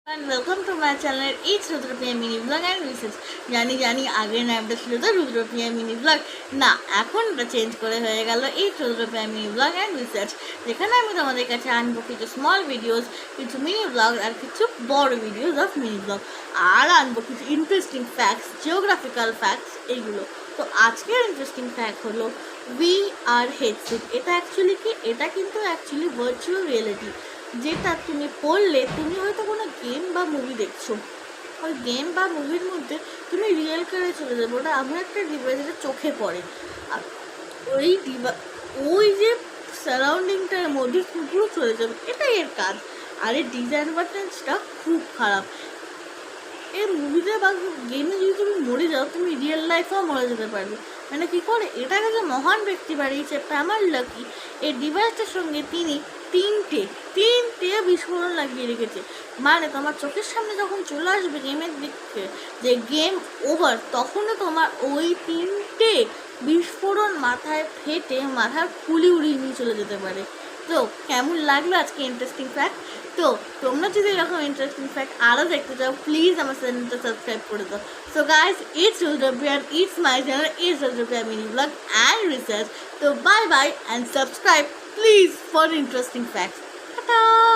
And welcome to my channel. It's Rudrapriya mini vlog and research. জানি আগের নামটা ছিল তো রুদ্রপ্রিয়া মিনি ব্লগ, না এখন এটা চেঞ্জ করে হয়ে গেল এই রুদ্রপ্রিয়া মিনি ব্লগ অ্যান্ড রিসার্চ, যেখানে আমি তোমাদের কাছে আনবো কিছু স্মল ভিডিওস, কিছু মিনি ব্লগ আর কিছু বড় ভিডিওস অফ মিনি ব্লগ, আর আনবো কিছু ইন্টারেস্টিং ফ্যাক্টস, জিওগ্রাফিক্যাল ফ্যাক্টস এইগুলো। তো আজকের ইন্টারেস্টিং ফ্যাক্ট হলো VR হেডসেট। এটা কিন্তু অ্যাকচুয়ালি ভার্চুয়াল রিয়েলিটি, যেটা তুমি পড়লে তুমি হয়তো কোনো গেম বা মুভি দেখছো, ওই গেম বা মুভির মধ্যে তুমি রিয়েল করে চলে যাবে। ওটা এমন একটা ডিভাইস যেটা চোখে পড়ে, আর ওই যে সারাউন্ডিংটার মধ্যে পুরো চলে যাবে, এটাই এর কাজ। আর এর ডিসঅ্যাডভান্টেজটা খুব খারাপ। এই মুভিতে বা গেমে যদি তুমি মরে যাও, তুমি রিয়েল লাইফেও মরে যেতে পারবে। মানে কী করে? এটাকে যে মহান ব্যক্তি বাড়িয়েছে প্যামার লাকি, এই ডিভাইসটার সঙ্গে তিনি তিনটে বিস্ফোরণ লাগিয়ে রেখেছে। মানে তোমার চোখের সামনে যখন চলে আসবে গেমের দিকে যে গেম ওভার, তখনও তোমার ওই তিনটে বিস্ফোরণ মাথায় ফেটে মাথার খুলি উড়িয়ে নিয়ে চলে যেতে পারে। তো কেমন লাগলো আজকে ইন্টারেস্টিং ফ্যাক্ট? তো তোমরা যদি এরকম ইন্টারেস্টিং ফ্যাক্ট আরও দেখতে চাও, প্লিজ আমার চ্যানেলটা সাবস্ক্রাইব করে দাও। So guys, it's Rudrapriya and it's my channel, it's Rudropriya mini vlog and research. So bye bye and subscribe please for interesting facts. Ta-ta!